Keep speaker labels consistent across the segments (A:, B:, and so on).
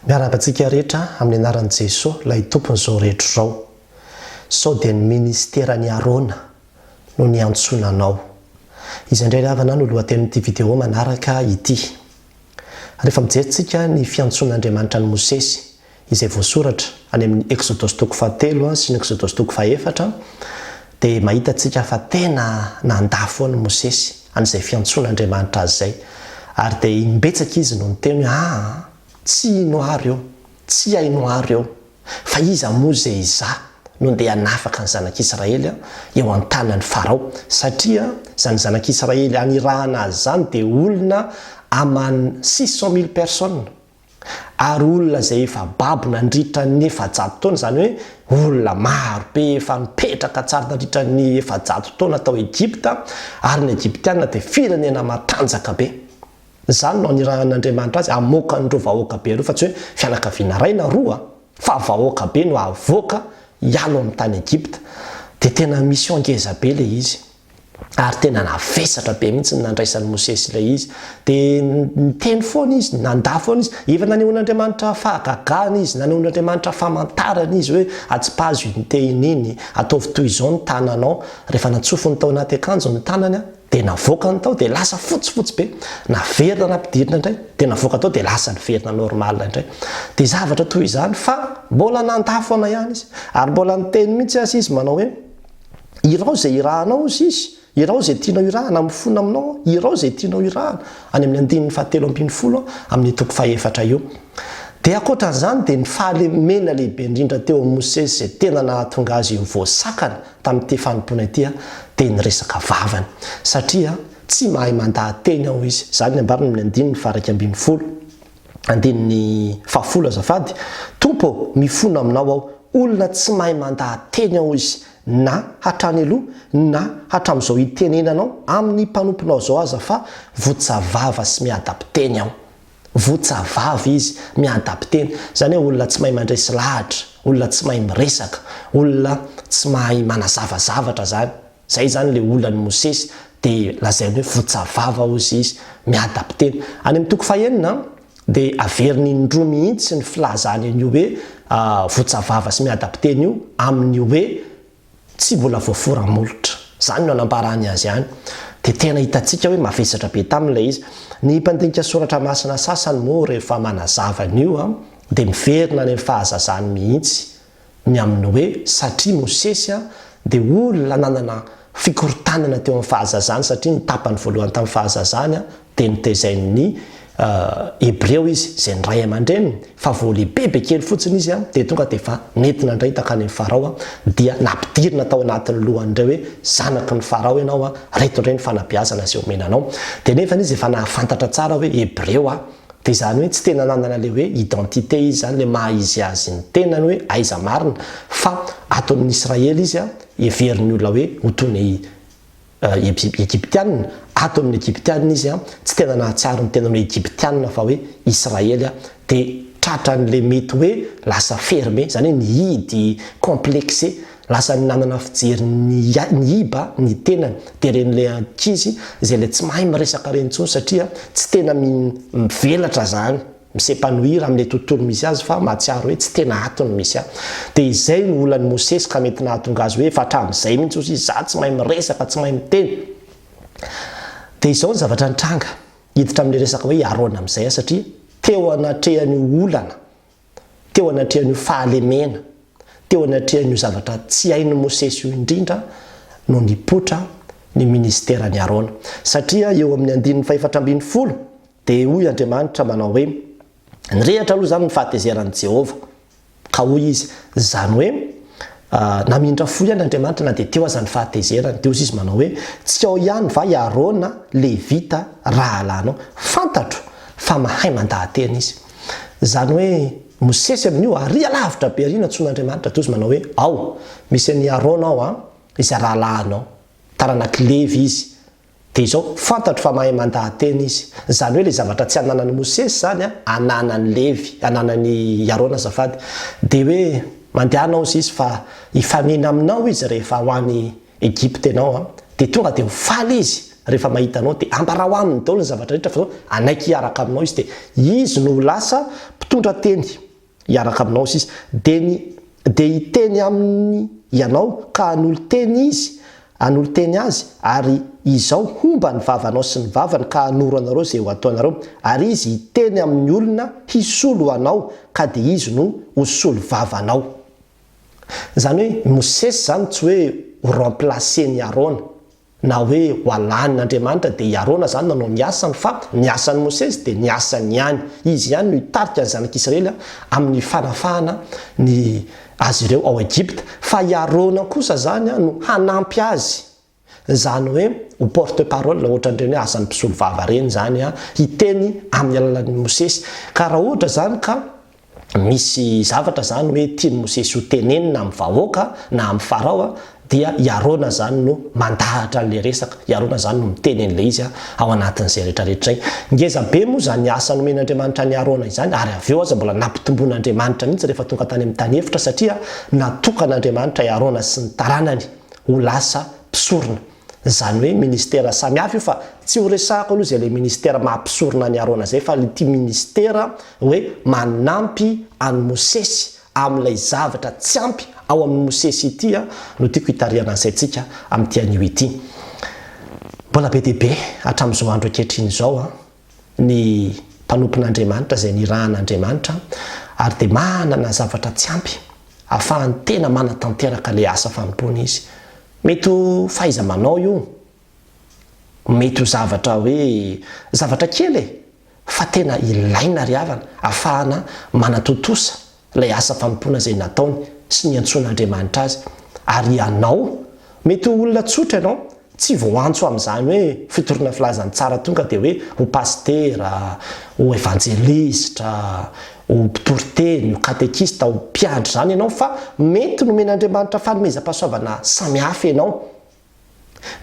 A: Miarabantsika rehetra amin'ny anaran'i Jesosy ilay tompon'izao rehetra izao. Sao dia ny ministeran'ny Arona no niantsonanao. Izy indray havana no lohatenin'ity vidéo manaraka ity. Rehefa mijery ny fiantson'Andriamanitra ny Mosesy izay voasoratra any amin'ny Exodus toko 7 sy ny Exodus toko 4 dia mahita antsika fa tena nandafo ny Mosesy an'izay fiantson'Andriamanitra azy izay. Ary dia imbetsaka izy no niteny tsy inoary eo, tsy hainoary eo, fa iza moa izay izaho no ndeha hanafaka ny zanak'Israely eo an-tanan'ny Farao, satria izany zanak'Israely anirahana azy zany dia olona amany 600,000 personnes, ary olona izay efa babo nandritra ny 400 taona, zany hoe olona maro be efa mipetraka tsara nandritra ny 400 taona tao Egypta, ary ny Egyptiana dia firenena matanjaka be. Zany no anirahan'Andriamanitra azy amoaka an'ireo vahoaka be ireo, fa tsy hoe fianakaviana iray na roa fa vahoaka be no avoaka hialo amin'ny tany Egypta. Dia tena mission ngeza be ilay izy, ary tena navesatra be mihitsy ny nandraisan'ny Mosesy ilay izy. Dia niteny foana izy, nandà foana izy, efa nanehoan'Andriamanitra fahagagana izy, nanehoan'Andriamanitra famantarana izy hoe atsipazo unité ininy, ataovy toy izao ny tananao. Rehefa natsofony tao anaty akanjo ny tanany dia navoaka ny tao dia lasa fotsifotsy be, naverina nampidirina indray dia navoaka tao dia lasa niverina normal indray. Dia zavatra toy izany fa mbola nandà foana ihany izy, ary mbola niteny mihitsy azy izy manao hoe irao izay irahanao izy, irao izay tianao irahana mifona aminao, irao izay tianao irahana, any amin'ny 7:70 amin'ny toko 4 io. Dia akoatran'izany dia ny fahalemena lehibe indrindra teo amin'ny Mosesy izay tena nahatonga azy voasakana tamin'ity fanompoana ity dia ny resaka vavany, satria tsy mahay mandà teny ao izy. Zany ny ambarana amin'ny 9:20, 9:10 azafady, Tompo mifona aminao aho, olona tsy mahay mandà teny ao izy, na hatrany aloha na hatramin'izao hitenenanao amin'ny mpanomponao zao aza, fa votsavava sy miadapteny aho. Votsavavy izy, miadapteny, zany hoe olona tsy mahay mandresy lahatra, olona tsy mahay miresaka, olona tsy mahay manazavazavatra zany. Zay zany le olonan'ny Mosesy, dia lazainy hoe votsavava izy, miadapteny. Any amin'ny toko 9 dia averiny indroa mihitsy ny filazany an'io hoe votsavava sy miadapteny io amin'ny hoe tsy mbola voaforamolotra. Zany no anamparany azy ihany. Dia tena hitantsika hoe mavesatra be tamin'ilay izy. Ny mpandinika soratra masina sasany moa rehefa manazava an'io dia miverina any amin'ny fahazazany mihitsy ny amin'ny hoe satria Mosesy dia olona nanana fikorotanana teo amin'ny fahazazany, satria ny tapany voalohany tamin'ny fahazazany dia nitaizan'ny Hebreo izy izay ny ray aman-dreniny, fa vao lehibe kely fotsiny izy dia tonga dia efa nentina indray takany amin'ny Farao dia nampidirina tao anatin'ny lohan'ireo hoe zanaky ny Farao ianao, reto indray ny fanabeazana izay omenanao. Dia nefa izy efa nahafantatra tsara hoe Hebreo dia zany hoe tsy tena nanana le hoe identité izy zany, le maha izy azy ny tenany hoe aiza marina, fa ataon'ny Israely izy heverin'ny olona hoe ho toy ny Egyptianina, ato amin'ny Egyptianina izy tsy tena nahatsiaro ny tena hoe Egyptianina fa hoe Israely dia tratran'le mety hoe lasa fermé, zany hoe nihidy complexé, lasa nanana fijery ny iba ny tenany. Dia ren'le ankizy izay le tsy mahay miresaka reny intsony, satria tsy tena mivelatra zany, misepanohira amin'le tontolo misy azy, fa mahatsiaro hoe tsy tena atony misy dia izay ny olonan'ny Mosesy ka mety nahatonga azy hoe fa hatramin'izay mihitsy izy za tsy mahay miresaka, tsy mahay miteny. Dia izao ny zavatra nitranga hiditra amin'le resaka hoe Arona amin'izay, satria teo anatrehan'io olana, teo anatrehan'io fahalemena, teo anatrehan'io zavatra tsy hain'ny Mosesy io indrindra no nipotra ny ministeran'ny Arona. Satria eo amin'ny 4:40 dia hoy Andriamanitra manao hoe nirehatra aloha zany ny fahatezeran'i Jehova, ka hoy izy zany hoe namindra fo ihany Andriamanitra na dia teo aza ny fahatezerany. Dia hoy izy manao hoe tsy ao ihany va i Arona Levita rahalanao, fantatro fa mahay mandà teny izy. Zany hoe Mosesy amin'io aria lavitra be arina tson'Andriamanitra. Dia izy manao hoe ao misy ny Arona ao izay rahalanao, taranaky Levy izy. Dia izao fantatro fa mahay mandà teny izy. Zany hoe le zavatra tsy ananan'ny Mosesy zany ananan'ny Levy, ananan'ny Arona azafady. Dia hoe mandehanao izy fa hifanena aminao izy rehefa ho any Egypta ianao dia tonga dia ho faly izy rehefa mahitanao dia ambarao aminy daolo ny zavatra rehetra fa anaiky hiaraka aminao izy dia izy no lasa mpitondra teny hiaraka aminao izy dia hiteny amin'ny ianao ka hanolo teny izy hanolo teny azy ary izao homba ny vavanao sy ny vavany ka hanoro anareo zay ho ataonareo ary izy hiteny amin'ny olona hisolo anao ka dia izy no hosolo vavanao. Zany hoe Mosesy zany tsy hoe ho remplacer ny Arona na hoe ho alanin'Andriamanitra dia i Arona zany nanao ny asany fa ny asan'ny Mosesy dia ny asany ihany. Izy ihany no hitarika ny zanak'Israely amin'ny fanafahana ny azy ireo ao Egypte fa i Arona kosa zany no hanampy azy. Zany hoe ho porte parole ohatran'ireny hoe asan'ny mpisolo vava reny zany hiteny amin'ny alalan'ny Mosesy. Ka raha ohatra zany ka misy zavatra zany hoe tiany Mosesy ho tenenina amin'ny vahoaka na amin'ny farao dia i Arona zany no mandahatra an'le resaka. I Arona zany no mitenen'le izy ao anatin'izay rehetrarehetra zay. Ngeza be moa zany asa nomen'Andriamanitra ny Arona izany ary avy eo aza mbola nampitomboin'Andriamanitra mihitsy rehefa tonga tany amin'ny tany efitra satria natokan'Andriamanitra i Arona sy ny taranany ho lasa mpisorona. Zany hoe ministera samihafa io fa tsy ho resahako aloha zay le ministera mampisorona ny Arona zay fa ity ministera hoe manampy an'ny Mosesy amin'ilay zavatra tsy ampy ao amin'ny Mosesy ity no tiako hitariana ansaitsika amin'ity anio ity. Mbola be deaibe hatramin'izao andro ankehitriny izao ny mpanompon'Andriamanitra zay nirahan'Andriamanitra ary dia manana zavatra tsy ampy ahafahany tena manatanteraka le asa fanompony izy. Mety ho fahaiza-manao io, mety ho zavatra hoe zavatra kely fa tena ilaina ry havana ahafahana manatotosa ilay asa fanompona zay nataony sy ny antson'Andriamanitra azy. Ary ianao mety ho olona tsotra ianao tsy voantso amin'izany hoe fitorina filazany tsara tonga dia hoe ho pastera, ho evangelistra, ho mpitoroteny, ho katekista, ho mpiandry zany ianao fa mety nomen'Andriamanitra fanomezam-pahasoavana samihafa ianao.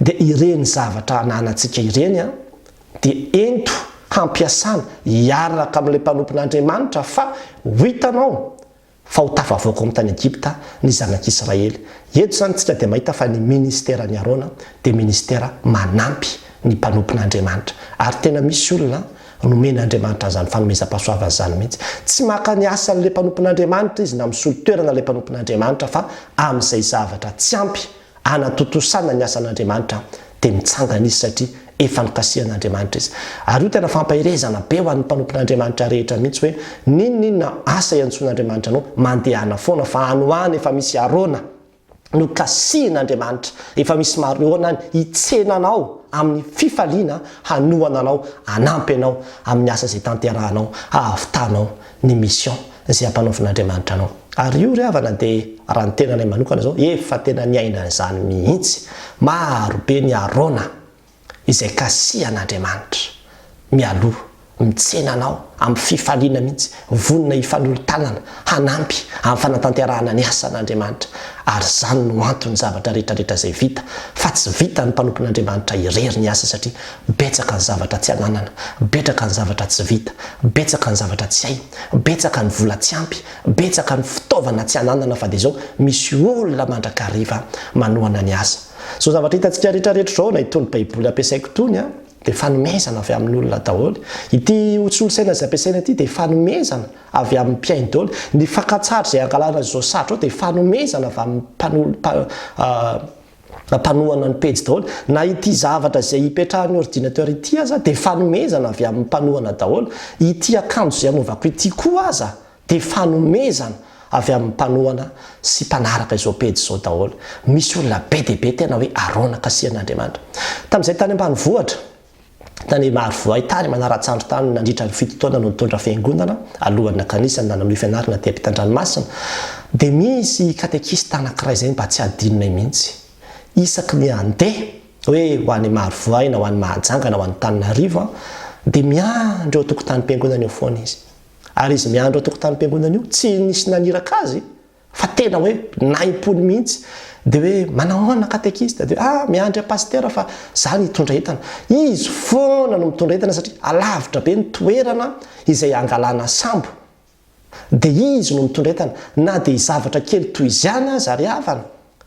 A: Dia ireny zavatra ananantsika ireny dia ento hampiasana hiaraka amin'ilay mpanompon'Andriamanitra fa ho hitanao fa ho tafavoaka amin'ny tany Egypta ny zanak'Israely. Eto zany tsika dia mahita fa ny ministera ny Arona dia ministera manampy ny mpanompon'Andriamanitra ary tena misy olona nomen'Andriamanitra zany fanomezam-pahasoavana zany mihitsy. Tsy maka ny asan'ilay mpanompon'Andriamanitra izy na misolo toerana ilay mpanompon'Andriamanitra fa amin'izay zavatra tsy ampy anatotosana ny asan'Andriamanitra dia mitsangana izy satria efa nikasihan'Andriamanitra izy. Ary io tena fampahirezana be ho an'ny mpanompon'Andriamanitra rehetra mihitsy hoe ninona asa iantson'Andriamanitra anao mandehana foana fa anoany efa misy Arona no kasihan'Andriamanitra, efa misy Mariona hitsenanao amin'ny fifaliana hanoana anao, hanampy anao amin'ny asa izay tanterahanao, hahavitanao ny mission izay hampanaovin'Andriamanitra anao. Ary io ry havana dia raha ny tenanay manokana zao efa tena niaina izany mihitsy. Maro be ny Arona izay kasihan'Andriamanitra mialoha mitsenanao amin'ny fifaliana mihitsy, vonona hifanolotanana hanampy amin'ny fanatanterahana ny asan'Andriamanitra. Ary zany no antony zavatra rehetrarehetra izay vita fa tsy vita ny mpanompon'Andriamanitra irery ny asa satria betsaka ny zavatra tsy ananana, betsaka ny zavatra tsy vita, betsaka ny zavatra tsy hay, betsaka ny vola tsy ampy, betsaka ny fitaovana tsy ananana fa dia zao misy olona mandrakariva manohana ny asa. So zavatra hitantsika rehetrarehetra zao na itony baiboly ampiasaiko tony dia fanomezana avy amin'ny olona daholo. Ity hotsolotsaina izay ampiasaina ity dia fanomezana avy amin'ny mpiainy daholo. Ny fakantsary izay angalana zao sarotro dia fanomezana avy amin'ny mpanohana ny pejy daholo. Na ity zavatra izay hipetrahan'ny ordinateur ity aza dia fanomezana avy amin'ny mpanohana daholo. Ity akanjo izay amovako ity koa aza dia fanomezana avy amin'ny mpanohana sy mpanaraka izao pejy izao daholo. Misy olona be dia be tena hoe Arona kasihan'Andriamanitra. Tamin'izay tany ambanivohitra tany Marivoay tany manara-tsandro tany nandritra ny 7 taona no nitondra fiangonana alohan'ny kanisa na amin'ny fianarana ty ampitan-dranomasina dia misy katekista anankiray izay mba tsy adinonay mihitsy isaky ny andeha hoe ho an'ny Marivoay na ho an'ny Mahajanga na ho an'ny Tananarivo dia miandro eo tokotany-piangonana eo foana izy. Ary izy miandro eo tokotany-piangonana io tsy nisy naniraka azy fa tena hoe naimpony mihitsy dia hoe manahoana katekista dia miandry pastera fa zany hitondra entana. Izy foana no mitondra entana satria alavitra be ny toerana izay angalana sambo dia izy no mitondra entana na dia zavatra kely toy izany aza ry havana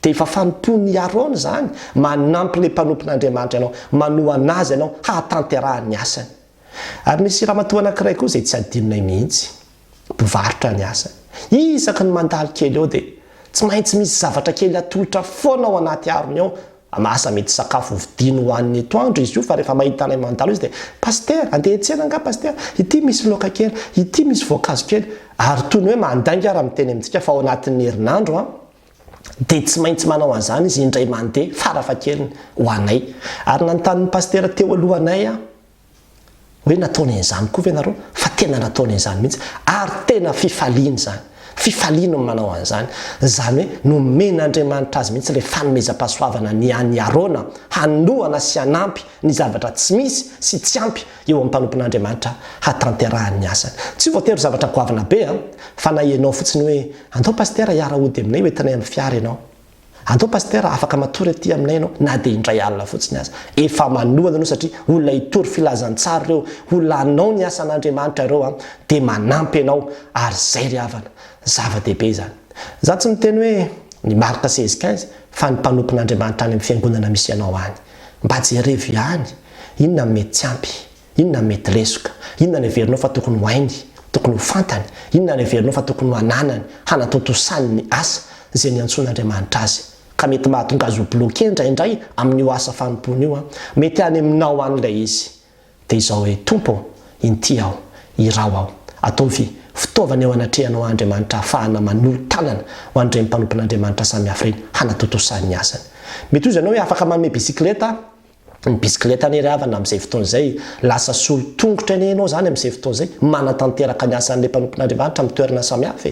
A: dia efa fanompony Arona zany manampy le mpanompon'Andriamanitra ianao, manohana azy ianao hahatanterahany asany. Ary misy ramatoa anankiray koa izay tsy adinonay mihitsy, mpivarotra ny asany. Isaky ny mandalo kely eo dia tsy maintsy misy zavatra kely atolotra foana ao anaty arony ao. Asa mety sakafo vidiny ho an'ny atoandro izy io, fa rehefa mahita anay mandalo izy dia paster, andeha tsena nga paster, ity misy loka kely, ity misy voankazo kely. Ary toy ny hoe mandainga ara miteny amintsika fa ao anatin'ny herinandro dia tsy maintsy manao an'izany izy indray mandeha farafakeliny ho anay. Ary nanontany paster teo alohanay hoe nataony an'izany koa ve nareo? Fa tena nataony an'izany mihitsy ary tena fifaliana zany. Fifaliana no manao an'izany. Zany hoe nomen'Andriamanitra azy mihitsy ilay fanomezam-pahasoavana ny an'ny Arona hanohana sy hanampy ny zavatra tsy misy sy tsy ampy eo amin'ny mpanompon'Andriamanitra hatanterahany ny asany. Tsy voatery zavatra goavana be fa na ianao fotsiny hoe andao paster hiara-hody aminay hoentinay amin'ny fiara ianao. Andao paster afaka matory aty aminay ianao na dia indray alina fotsiny aza. Efa manohana anao satria olona hitory filazantsara ireo, olona hanao ny asan'Andriamanitra ireo dia manampy ianao ary zay ry havana. Zava-dehibe zany. Za tsy miteny hoe ny Marka 16:15 fa ny mpanompon'Andriamanitra any amin'ny fiangonana misy ianao any. Mba jerevy ihany, inona mety tsy ampy, inona mety lesoka, inona ny heverinao fa tokony ho hainy, tokony ho fantany, inona ny heverinao fa tokony ho ananany, hanatotosany ny asa izay niantson'Andriamanitra azy. Ka mety mahatonga azy ho bloqué indraindray amin'io asa fanompony io mety any aminao an'ilay izy. Dia izao hoe tompo, inty aho, irao aho, ataovy fitaovana eo anatrehanao Andriamanitra ahafahana manolo tanana ho an'ireny mpanompon'Andriamanitra samihafa ireny hanatotosany ny asany. Mety ozy ianao hoe afaka manome bisikileta, ny bisikileta ny havana amin'izay fotoana izay lasa solo tongotra eny ianao zany amin'izay fotoana izay manatanteraka ny asan'ilay mpanompon'Andriamanitra amin'ny toerana samihafa.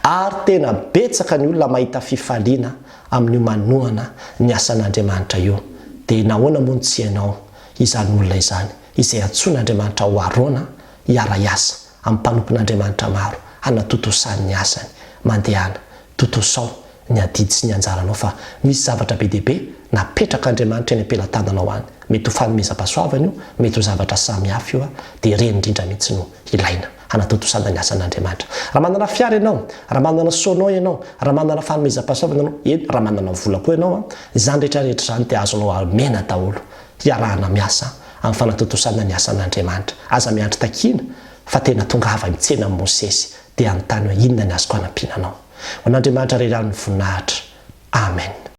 A: Ary tena betsaka ny olona mahita fifaliana amin'io manohana ny asan'Andriamanitra io. Dia nahoana moa tsy ianao izany olona izany izay antsoin'Andriamanitra ho Arona hiara-iasa amin'ny mpanompon'Andriamanitra maro hanatotosany ny asany, mandehana totosao ny adidy sy ny anjaranao fa misy zavatra be dehibe napetraka Andriamanitra eny ampelantananao any. Mety ho fanomezam-pahasoavana io, mety ho zavatra samihafa io dia ireny indrindra mihitsy no ilaina hanatotosana ny asan'Andriamanitra. Raha manana fiara ianao, raha manana sonao ianao, raha manana fanomezam-pahasoavana ianao, raha manana vola koa ianao, izany rehetrarehetra izany dia azonao amena daholo hiarahana miasa amin'ny fanatotosana ny asan'Andriamanitra. Aza miandry takiana fa tena tonga avy mitsena amin'ny Mosesy dia anontany hoe inona ny azoko hanampiana anao. Ho an'Andriamanitra ray rano ny voninahitra. Amen.